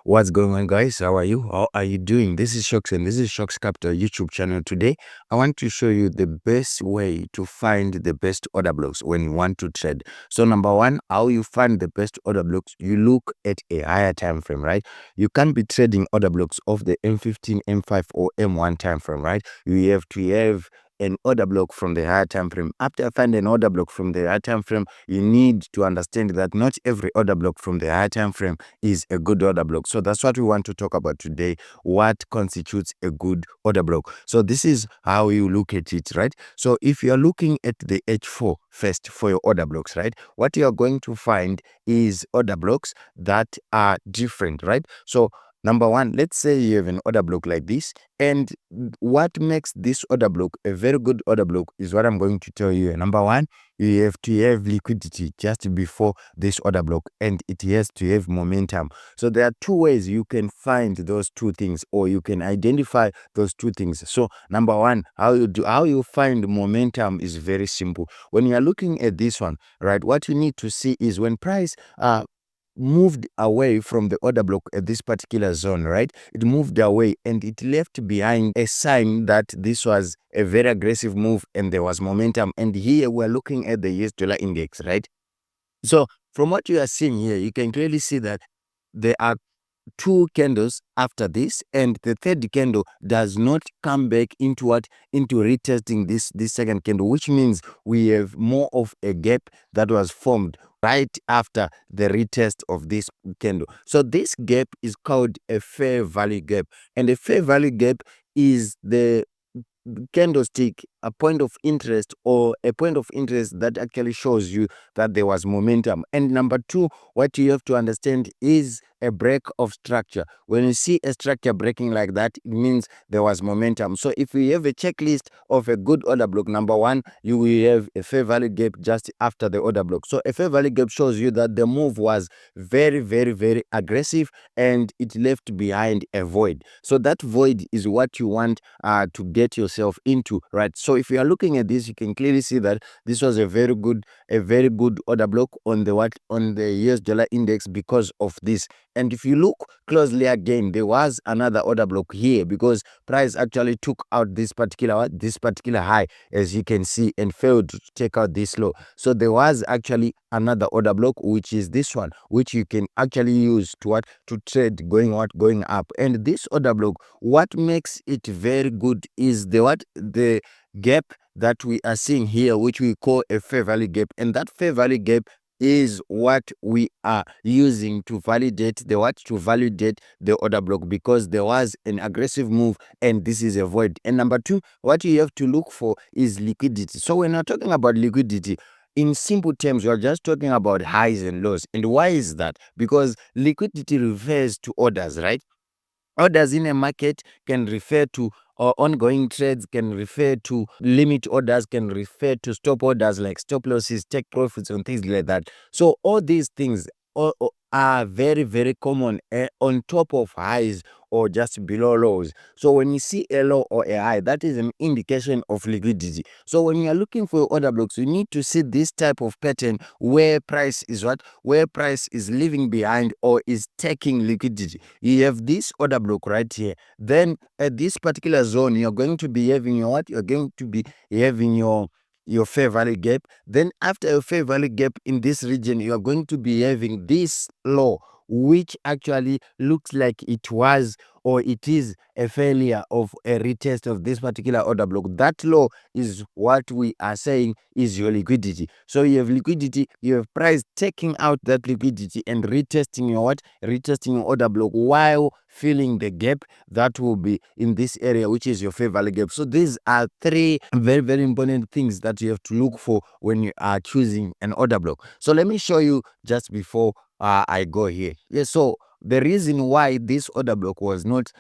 What's going on, guys? How are you? How are you doing? This is Shocks and this is ShocksCapital YouTube channel. Today I want to show you the best way to find the best order blocks when you want to trade. So number one, how you find the best order blocks, you look at a higher time frame, right? You can't be trading order blocks of the M15, M5 or M1 time frame, right? You have to have an order block from the higher time frame. After finding an order block from the higher time frame, you need to understand that not every order block from the higher time frame is a good order block. So that's what we want to talk about today. What constitutes a good order block? So this is how you look at it, right? So if you're looking at the H4 first for your order blocks, right, what you're going to find is order blocks that are different, right? So number one, let's say you have an order block like this, and what makes this order block a very good order block is what I'm going to tell you. Number one, you have to have liquidity just before this order block, and it has to have momentum. So there are two ways you can find those two things, or you can identify those two things. So number one, how you find momentum is very simple. When you are looking at this one, right, what you need to see is when price moved away from the order block at this particular zone, right? It moved away and it left behind a sign that this was a very aggressive move and there was momentum. And here we're looking at the US dollar index, right? So from what you are seeing here, you can clearly see that there are two candles after this, and the third candle does not come back into retesting this second candle, which means we have more of a gap that was formed right after the retest of this candle. So this gap is called a fair value gap, and a fair value gap is the candlestick, a point of interest, or a point of interest that actually shows you that there was momentum. And number two, what you have to understand is a break of structure. When you see a structure breaking like that, it means there was momentum. So if we have a checklist of a good order block, number one, you will have a fair value gap just after the order block. So a fair value gap shows you that the move was very, very, very aggressive and it left behind a void. So that void is what you want to get yourself into, right? So if you are looking at this, you can clearly see that this was a very good order block on the US dollar index because of this. And if you look closely again, there was another order block here because price actually took out this particular high, as you can see, and failed to take out this low. So there was actually another order block, which is this one, which you can actually use to trade going up. And this order block, what makes it very good is the gap that we are seeing here, which we call a fair value gap. And that fair value gap is what we are using to validate the order block, because there was an aggressive move and this is a void. And number two, what you have to look for is liquidity. So when we're talking about liquidity, in simple terms, we're just talking about highs and lows. And why is that? Because liquidity refers to orders, right? Orders in a market can refer to ongoing trades, can refer to limit orders, can refer to stop orders like stop losses, take profits, and things like that. So all these things are very, very common on top of highs or just below lows. So when you see a low or a high, that is an indication of liquidity. So when you are looking for order blocks, you need to see this type of pattern where price is leaving behind or is taking liquidity. You have this order block right here. Then at this particular zone, you're going to be having your fair value gap. Then after a fair value gap in this region, you are going to be having this low, which actually looks like it was or it is a failure of a retest of this particular order block. That low is what we are saying is your liquidity. So you have liquidity, you have price taking out that liquidity and retesting your order block while filling the gap that will be in this area, which is your fair value gap. So these are three very, very important things that you have to look for when you are choosing an order block. So let me show you just before I go here. Yes, so the reason why this order block was not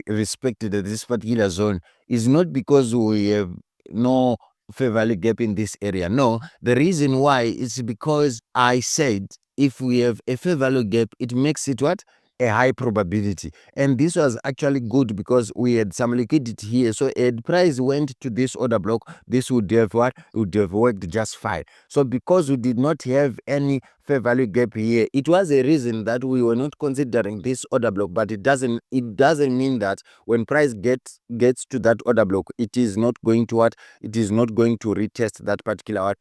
respected at this particular zone is not because we have no fair value gap in this area. No, the reason why is because I said if we have a fair value gap, it makes it what? A high probability. And this was actually good because we had some liquidity here. So if price went to this order block, this would have what? Would have worked just fine. So because we did not have any fair value gap here, it was a reason that we were not considering this order block, but it doesn't mean that when price gets to that order block, it is not going to what, it is not going to retest that particular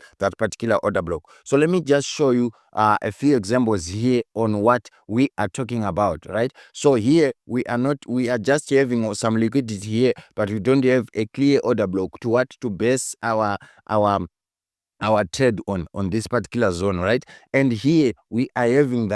order block. So let me just show you a few examples here on what we are talking about, right? So here we are just having some liquidity here, but we don't have a clear order block to what, to base our trade on this particular zone, right? And here we are having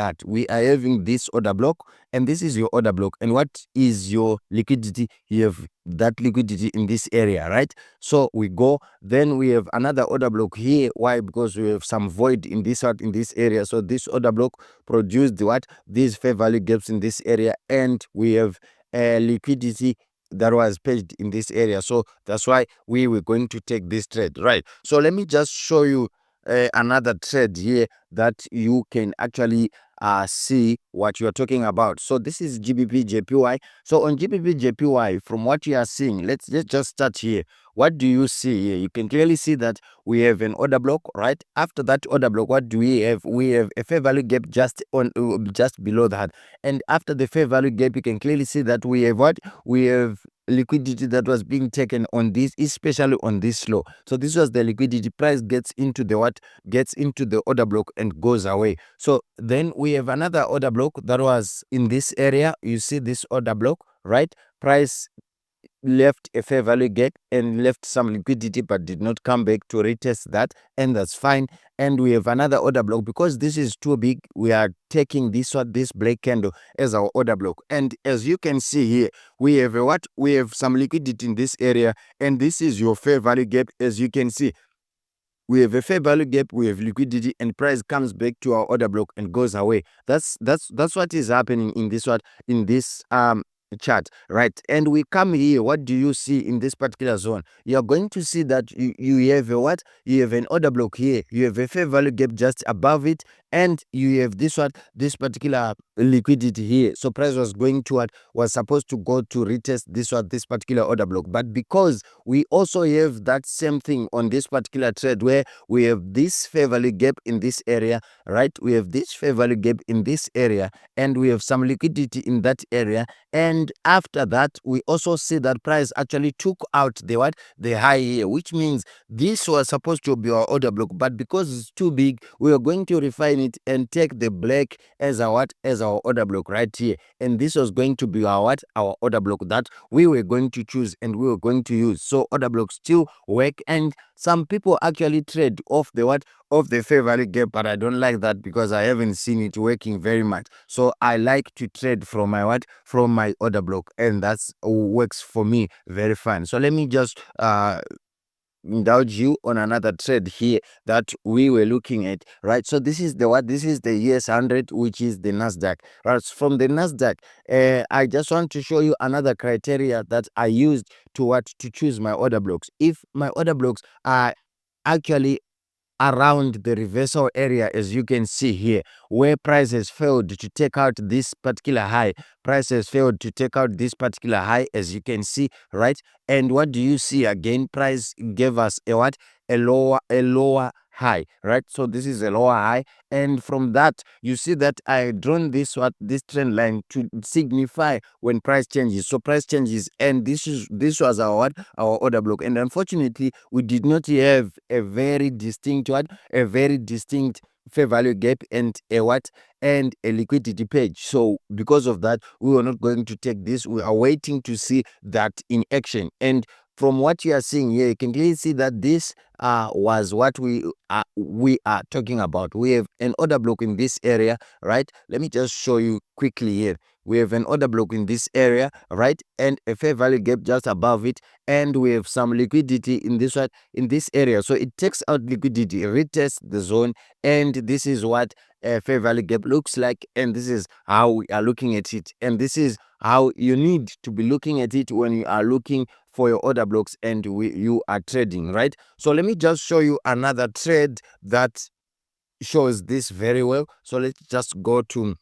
this order block, and this is your order block. And what is your liquidity? You have that liquidity in this area, right? So we go, then we have another order block here. Why? Because we have some void in this area. So this order block produced what, these fair value gaps in this area, and we have liquidity that was paged in this area. So that's why we were going to take this trade, right? So let me just show you another trade here that you can actually see what you're talking about. So this is GBPJPY. So on GBPJPY, from what you are seeing, let's just start here. What do you see here? You can clearly see that we have an order block, right? After that order block, what do we have? We have a fair value gap just below that. And after the fair value gap, you can clearly see that we have what? We have liquidity that was being taken on this, especially on this low. So this was the liquidity. Price gets into the what? Gets into the order block and goes away. So then we have another order block that was in this area. You see this order block, right? Price left a fair value gap and left some liquidity, but did not come back to retest that, and that's fine. And we have another order block. Because this is too big, we are taking this black candle as our order block. And as you can see here, we have we have some liquidity in this area, and this is your fair value gap. As you can see, we have a fair value gap, we have liquidity, and price comes back to our order block and goes away. That's what is happening in this chart, right? And we come here, what do you see in this particular zone? You're going to see that you have a what? You have an order block here, you have a fair value gap just above it, and you have this particular liquidity here. So price was going to was supposed to go to retest this particular order block. But because we also have that same thing on this particular trade, where we have this fair value gap in this area, right? We have this fair value gap in this area, and we have some liquidity in that area. And after that, we also see that price actually took out the high here, which means this was supposed to be our order block, but because it's too big, we are going to refine it and take the black as our order block right here. And this was going to be our order block that we were going to choose and we were going to use. So order blocks still work, and some people actually trade off the fair value gap, but I don't like that because I haven't seen it working very much. So I like to trade from my order block, and that's works for me very fine. So let me just indulge you on another trade here that we were looking at, right? So this is the US 100, which is the Nasdaq, right? From the Nasdaq, I just want to show you another criteria that I used to choose my order blocks. If my order blocks are actually around the reversal area, as you can see here, where price has failed to take out this particular high, as you can see, right? And what do you see again? Price gave us a lower high, right? So this is a lower high, and from that you see that I drawn this trend line to signify when price changes. So price changes, and this was our order block. And unfortunately, we did not have a very distinct fair value gap and a liquidity page. So because of that, we were not going to take this. We are waiting to see that in action. And from what you are seeing here, you can clearly see that this was what we are talking about. We have an order block in this area, right? Let me just show you quickly here. We have an order block in this area, right, and a fair value gap just above it, and we have some liquidity in this area. So it takes out liquidity, retests the zone, and this is what a fair value gap looks like, and this is how we are looking at it, and this is how you need to be looking at it when you are looking for your order blocks and you are trading, right? So let me just show you another trade that shows this very well. So let's just go to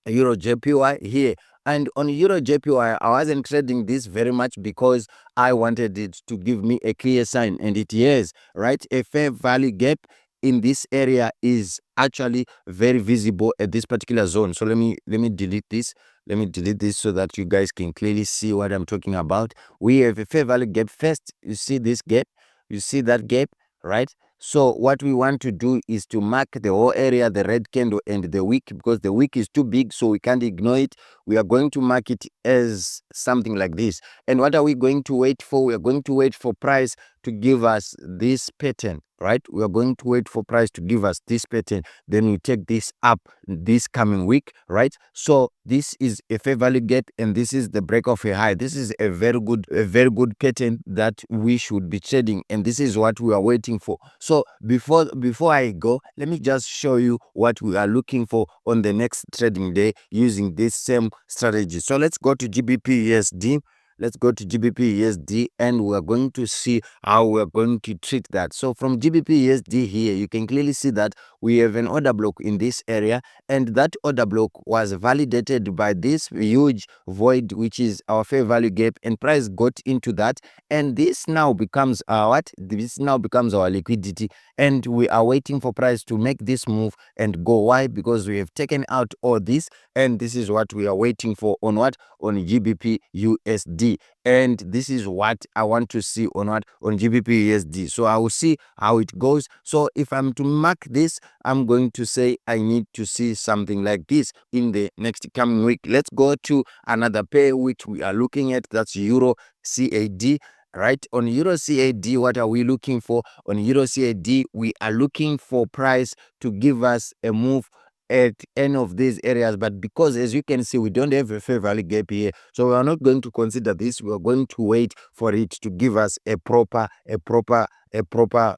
EURJPY here. And on EURJPY, I wasn't trading this very much because I wanted it to give me a clear sign, and it is, right, a fair value gap in this area is actually very visible at this particular zone. So let me delete this. Let me delete this so that you guys can clearly see what I'm talking about. We have a fair value gap first. You see this gap, you see that gap, right? So what we want to do is to mark the whole area, the red candle and the wick, because the wick is too big, so we can't ignore it. We are going to mark it as something like this. And what are we going to wait for? We are going to wait for price to give us this pattern, right? We are going to wait for price to give us this pattern. Then we take this up this coming week, right? So this is a fair value gap and this is the break of a high. This is a very good pattern that we should be trading, and this is what we are waiting for. So before I go, let me just show you what we are looking for on the next trading day using this same strategy. So let's go to GBPUSD. Let's go to GBPUSD and we're going to see how we're going to treat that. So from GBPUSD here, you can clearly see that we have an order block in this area, and that order block was validated by this huge void, which is our fair value gap, and price got into that, and this now becomes our what? This now becomes our liquidity, and we are waiting for price to make this move and go. Why? Because we have taken out all this, and this is what we are waiting for on what? On GBPUSD. And this is what I want to see on what? On GBPUSD. So I will see how it goes. So if I'm to mark this, I'm going to say I need to see something like this in the next coming week. Let's go to another pair which we are looking at. That's EURCAD. Right, on EURCAD, what are we looking for? On EURCAD, we are looking for price to give us a move at any of these areas, but because as you can see we don't have a fair value gap here, so we are not going to consider this. We are going to wait for it to give us a proper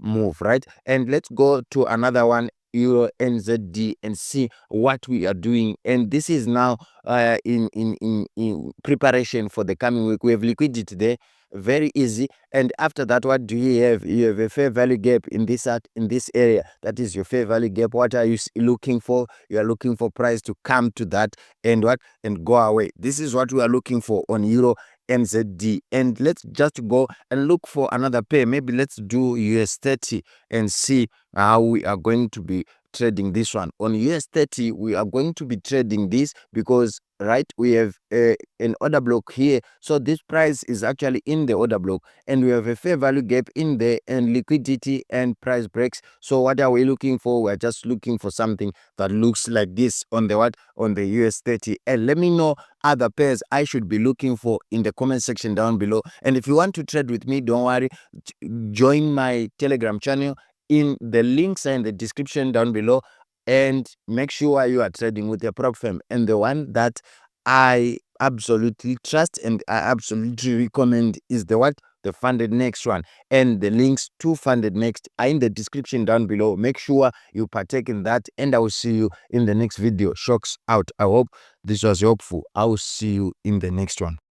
move, right? And let's go to another one, Euro NZD, and see what we are doing. And this is now in preparation for the coming week. We have liquidity there, very easy. And after that, what do you have? You have a fair value gap in this area. That is your fair value gap. What are you looking for? You are looking for price to come to that and what? And go away. This is what we are looking for on Euro NZD. And let's just go and look for another pair. Maybe let's do US30 and see how we are going to be trading this one. On US30, we are going to be trading this because, right, we have an order block here. So this price is actually in the order block, and we have a fair value gap in there, and liquidity and price breaks. So what are we looking for? We're just looking for something that looks like this on the what? On the US30. And let me know other pairs I should be looking for in the comment section down below. And if you want to trade with me, don't worry, join my Telegram channel. In the links are in the description down below, and make sure you are trading with a prop firm, and the one that I absolutely trust and I absolutely recommend is the what? The Funded Next one. And the links to Funded Next are in the description down below. Make sure you partake in that, and I will see you in the next video. Shocks out. I hope this was helpful. I will see you in the next one.